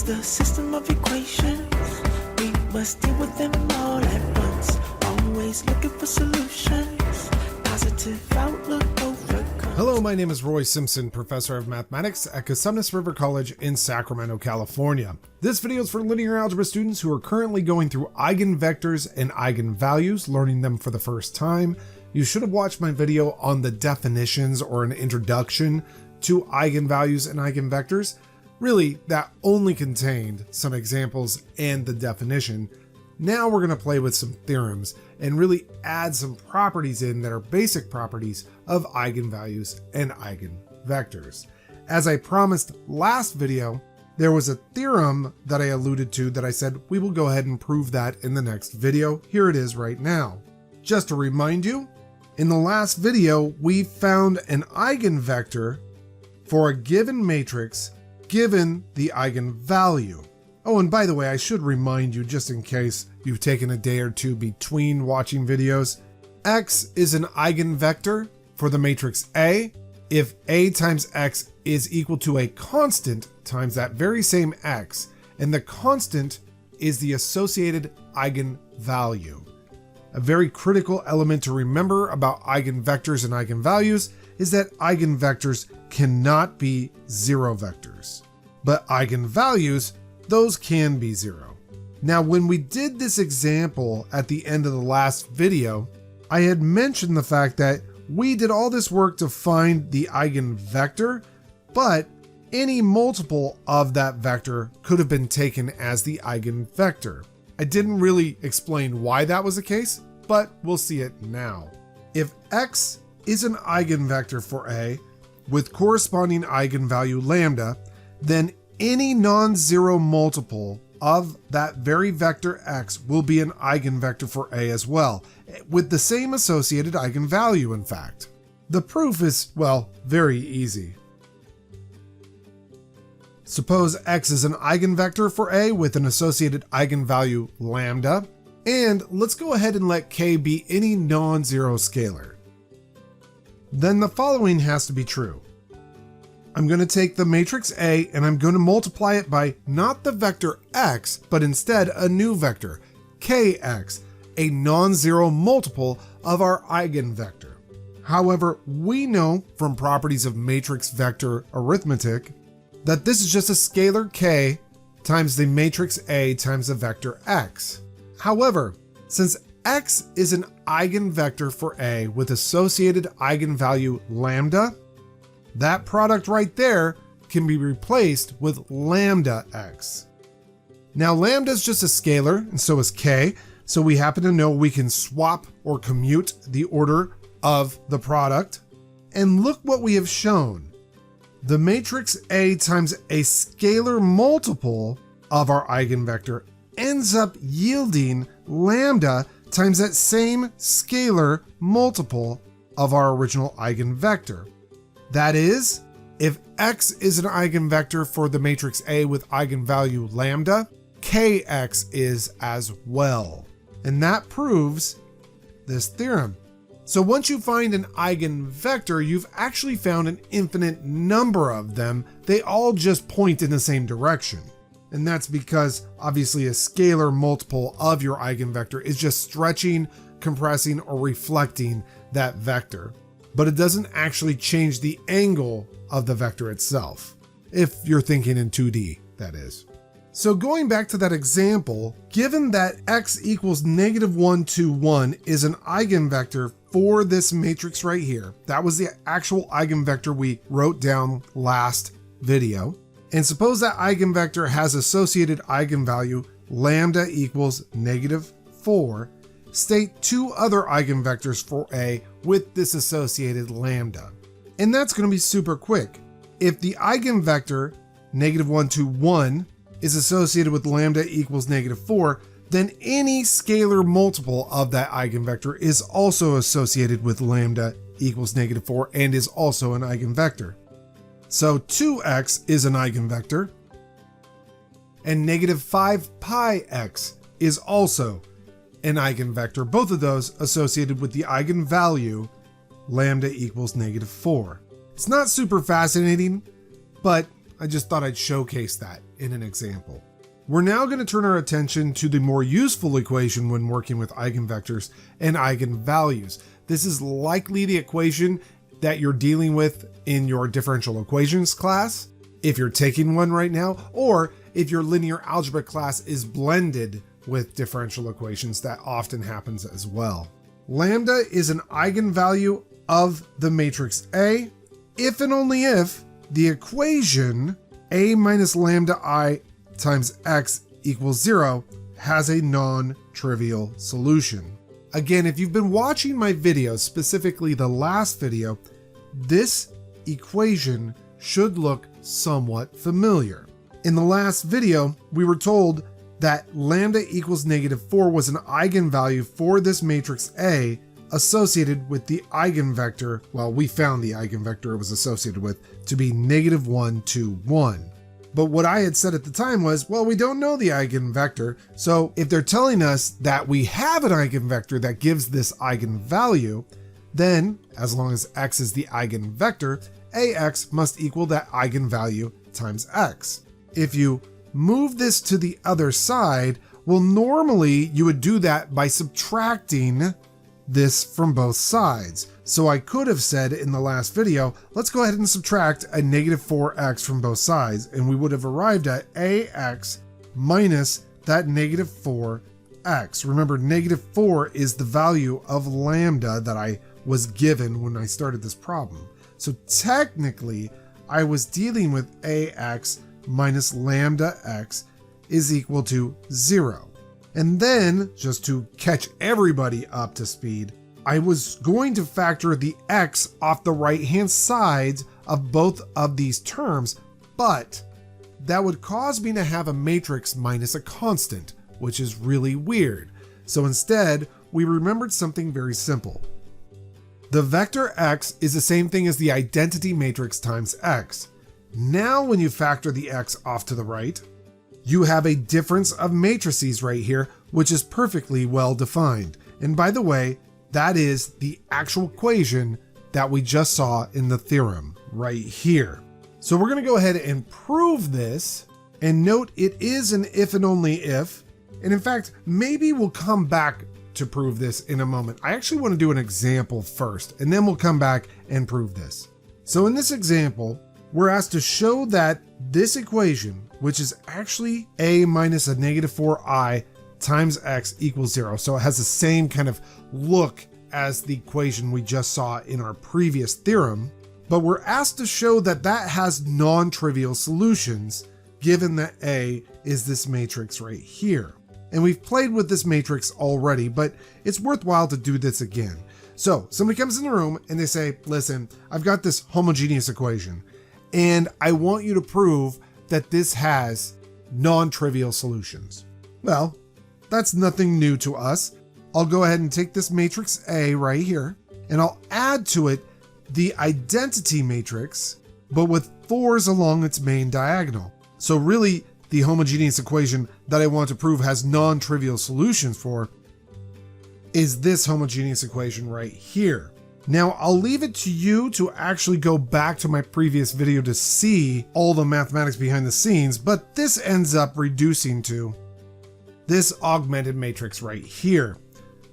the system of equations. We must deal with them all at once. Always looking for solutions. Positive outlook overcome. Hello, my name is Roy Simpson, Professor of Mathematics at Cosumnes River College in Sacramento, California. This video is for linear algebra students who are currently going through eigenvectors and eigenvalues, learning them for the first time. You should have watched my video on the definitions or an introduction to eigenvalues and eigenvectors. Really, that only contained some examples and the definition. Now we're going to play with some theorems and really add some properties in that are basic properties of eigenvalues and eigenvectors. As I promised last video, there was a theorem that I alluded to that I said we will go ahead and prove that in the next video. Here it is right now. Just to remind you, in the last video, we found an eigenvector for a given matrix given the eigenvalue. Oh, and by the way, I should remind you, just in case you've taken a day or two between watching videos, x is an eigenvector for the matrix A if A times x is equal to a constant times that very same x, and the constant is the associated eigenvalue. A very critical element to remember about eigenvectors and eigenvalues is that eigenvectors cannot be zero vectors, but eigenvalues, those can be zero. Now, when we did this example at the end of the last video, I had mentioned the fact that we did all this work to find the eigenvector, but any multiple of that vector could have been taken as the eigenvector. I didn't really explain why that was the case, but we'll see it now. If x is an eigenvector for A with corresponding eigenvalue lambda, then any non-zero multiple of that very vector x will be an eigenvector for A as well, with the same associated eigenvalue, in fact. The proof is, well, very easy. Suppose x is an eigenvector for A with an associated eigenvalue lambda, and let's go ahead and let k be any non-zero scalar. Then the following has to be true. I'm going to take the matrix A and I'm going to multiply it by not the vector x, but instead a new vector, kx, a non-zero multiple of our eigenvector. However, we know from properties of matrix vector arithmetic that this is just a scalar k times the matrix A times the vector x. However, since x is an eigenvector for A with associated eigenvalue lambda, that product right there can be replaced with lambda x. Now lambda is just a scalar and so is k, so we happen to know we can swap or commute the order of the product. And look what we have shown. The matrix A times a scalar multiple of our eigenvector ends up yielding lambda times that same scalar multiple of our original eigenvector. That is, if x is an eigenvector for the matrix A with eigenvalue lambda, kx is as well. And that proves this theorem. So once you find an eigenvector, you've actually found an infinite number of them. They all just point in the same direction. And that's because obviously a scalar multiple of your eigenvector is just stretching, compressing, or reflecting that vector. But it doesn't actually change the angle of the vector itself, if you're thinking in 2D, that is. So going back to that example, given that x equals -1, 2, 1 is an eigenvector for this matrix right here, that was the actual eigenvector we wrote down last video, and suppose that eigenvector has associated eigenvalue lambda equals -4, state two other eigenvectors for A with this associated lambda. And that's going to be super quick. If the eigenvector -1, 2, 1 is associated with lambda equals -4, then any scalar multiple of that eigenvector is also associated with lambda equals -4 and is also an eigenvector. So 2x is an eigenvector, and -5 pi x is also an eigenvector, both of those associated with the eigenvalue lambda equals -4. It's not super fascinating, but I just thought I'd showcase that in an example. We're now going to turn our attention to the more useful equation when working with eigenvectors and eigenvalues. This is likely the equation that you're dealing with in your differential equations class, if you're taking one right now, or if your linear algebra class is blended with differential equations. That often happens as well. Lambda is an eigenvalue of the matrix A if and only if the equation A minus lambda I times x equals 0 has a non-trivial solution. Again, if you've been watching my videos, specifically the last video, this equation should look somewhat familiar. In the last video, we were told that lambda equals -4 was an eigenvalue for this matrix A associated with the eigenvector, well, we found the eigenvector it was associated with to be -1, 2, 1. But what I had said at the time was, well, we don't know the eigenvector, so if they're telling us that we have an eigenvector that gives this eigenvalue, then, as long as x is the eigenvector, ax must equal that eigenvalue times x. If you move this to the other side, well, normally you would do that by subtracting this from both sides. So I could have said in the last video, let's go ahead and subtract a -4x from both sides, and we would have arrived at ax minus that -4x. Remember, -4 is the value of lambda that I was given when I started this problem. So technically, I was dealing with ax minus lambda x is equal to 0. And then, just to catch everybody up to speed, I was going to factor the x off the right-hand sides of both of these terms, but that would cause me to have a matrix minus a constant, which is really weird. So instead, we remembered something very simple. The vector x is the same thing as the identity matrix times x. Now when you factor the x off to the right, you have a difference of matrices right here, which is perfectly well defined. And by the way, that is the actual equation that we just saw in the theorem right here. So we're going to go ahead and prove this, and note it is an if and only if. And in fact, maybe we'll come back to prove this in a moment. I actually want to do an example first, and then we'll come back and prove this. So in this example, we're asked to show that this equation, which is actually a minus a -4i times x equals 0. So it has the same kind of look as the equation we just saw in our previous theorem, but we're asked to show that that has non-trivial solutions, given that A is this matrix right here. And we've played with this matrix already, but it's worthwhile to do this again. So somebody comes in the room and they say, listen, I've got this homogeneous equation, and I want you to prove that this has non-trivial solutions. Well, that's nothing new to us. I'll go ahead and take this matrix A right here, and I'll add to it the identity matrix, but with 4s along its main diagonal. So really, the homogeneous equation that I want to prove has non-trivial solutions for is this homogeneous equation right here. Now, I'll leave it to you to actually go back to my previous video to see all the mathematics behind the scenes, but this ends up reducing to this augmented matrix right here.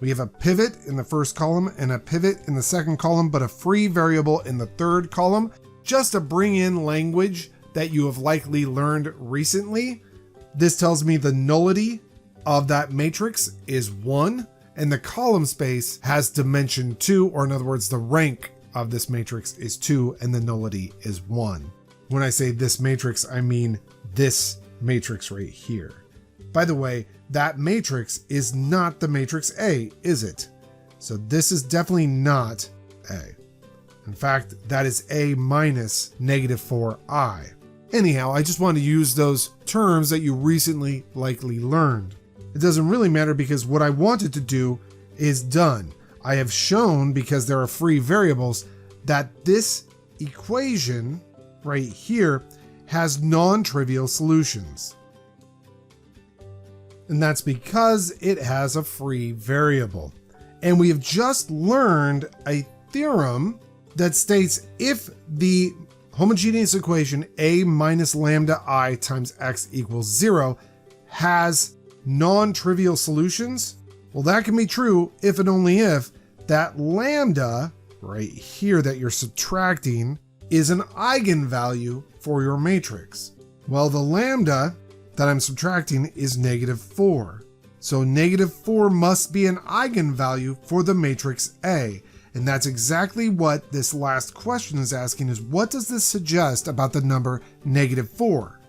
We have a pivot in the first column and a pivot in the second column, but a free variable in the third column, just to bring in language that you have likely learned recently. This tells me the nullity of that matrix is 1, and the column space has dimension 2, or in other words, the rank of this matrix is 2, and the nullity is 1. When I say this matrix, I mean this matrix right here. By the way, that matrix is not the matrix A, is it? So this is definitely not A. In fact, that is A minus -4i. Anyhow, I just want to use those terms that you recently likely learned. It doesn't really matter because what I wanted to do is done. I have shown, because there are free variables, that this equation right here has non-trivial solutions. And that's because it has a free variable. And we have just learned a theorem that states if the homogeneous equation a minus lambda I times x equals 0 has non-trivial solutions? Well, that can be true if and only if that lambda right here that you're subtracting is an eigenvalue for your matrix. Well, the lambda that I'm subtracting is -4. So -4 must be an eigenvalue for the matrix A. And that's exactly what this last question is asking, is what does this suggest about the number -4?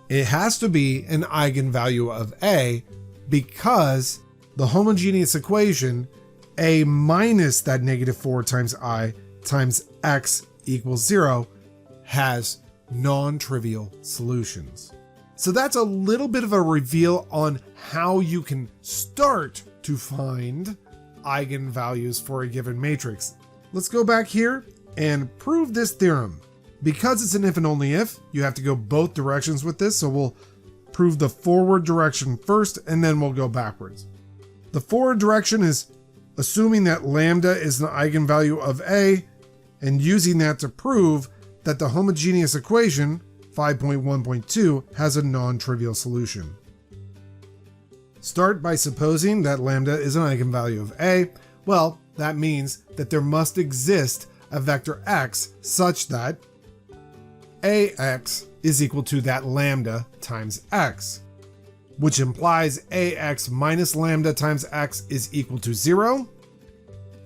It has to be an eigenvalue of A because the homogeneous equation A minus that -4 times I times x equals 0 has non-trivial solutions. So that's a little bit of a reveal on how you can start to find eigenvalues for a given matrix. Let's go back here and prove this theorem. Because it's an if and only if, you have to go both directions with this, so we'll prove the forward direction first and then we'll go backwards. The forward direction is assuming that lambda is an eigenvalue of A and using that to prove that the homogeneous equation 5.1.2 has a non-trivial solution. Start by supposing that lambda is an eigenvalue of A. Well, that means that there must exist a vector x such that ax is equal to that lambda times x, which implies ax minus lambda times x is equal to 0,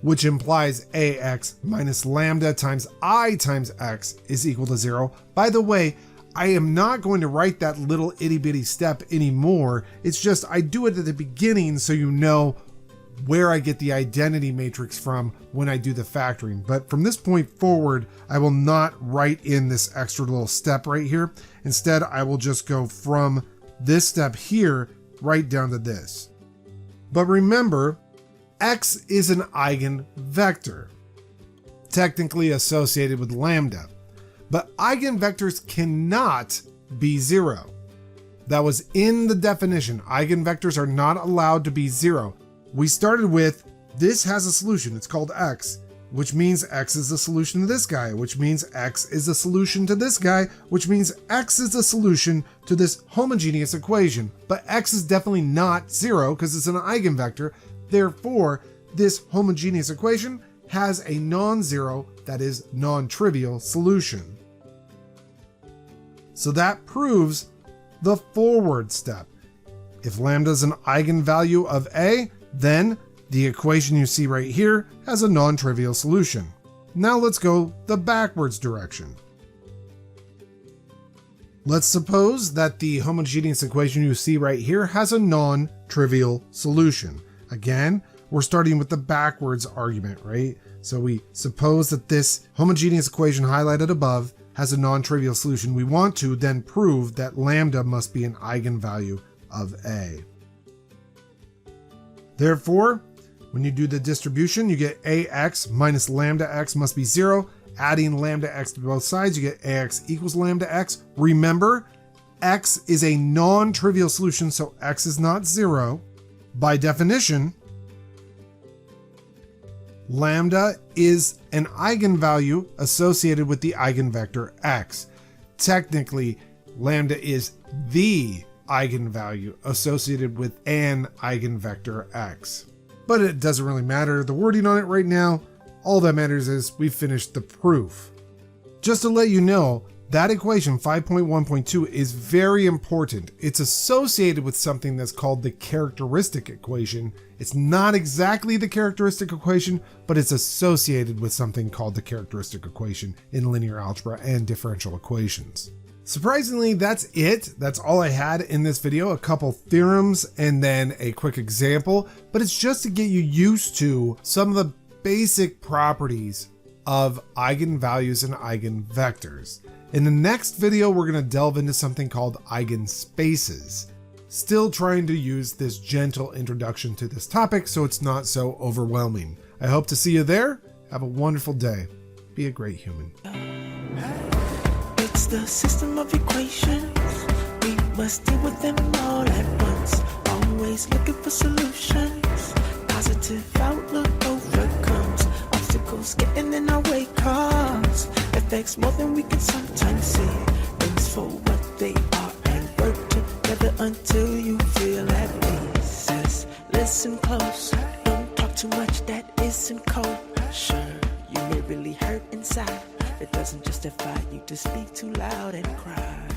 which implies ax minus lambda times I times x is equal to 0. By the way, I am not going to write that little itty bitty step anymore. It's just I do it at the beginning so you know where I get the identity matrix from when I do the factoring. But from this point forward, I will not write in this extra little step right here. Instead, I will just go from this step here right down to this. But remember, x is an eigenvector, technically associated with lambda. But eigenvectors cannot be 0. That was in the definition. Eigenvectors are not allowed to be 0. We started with, this has a solution, it's called x, which means x is the solution to this guy, which means x is the solution to this guy, which means x is the solution to this homogeneous equation. But x is definitely not 0 because it's an eigenvector. Therefore, this homogeneous equation has a non-zero, that is non-trivial solution. So that proves the forward step. If lambda is an eigenvalue of A, then the equation you see right here has a non-trivial solution. Now let's go the backwards direction. Let's suppose that the homogeneous equation you see right here has a non-trivial solution. Again, we're starting with the backwards argument, right? So we suppose that this homogeneous equation highlighted above has a non-trivial solution. We want to then prove that lambda must be an eigenvalue of A. Therefore, when you do the distribution, you get ax minus lambda x must be 0. Adding lambda x to both sides, you get ax equals lambda x. Remember, x is a non-trivial solution, so x is not 0. By definition, lambda is an eigenvalue associated with the eigenvector x. Technically, lambda is the eigenvalue associated with an eigenvector x. But it doesn't really matter the wording on it right now. All that matters is we finished the proof. Just to let you know, that equation 5.1.2 is very important. It's associated with something that's called the characteristic equation. It's not exactly the characteristic equation, but it's associated with something called the characteristic equation in linear algebra and differential equations. Surprisingly, that's it. That's all I had in this video. A couple theorems and then a quick example, but it's just to get you used to some of the basic properties of eigenvalues and eigenvectors. In the next video, we're going to delve into something called eigenspaces. Still trying to use this gentle introduction to this topic so it's not so overwhelming. I hope to see you there. Have a wonderful day. Be a great human. It's the system of equations. We must deal with them all at once. Always looking for solutions. Positive outlook overcomes obstacles getting in our way, cause if effects more than we can sometimes see. Things for what they are and work together until you feel at peace. Just listen close, don't talk too much that isn't cold. Sure, you may really hurt inside. It doesn't justify you to speak too loud and cry.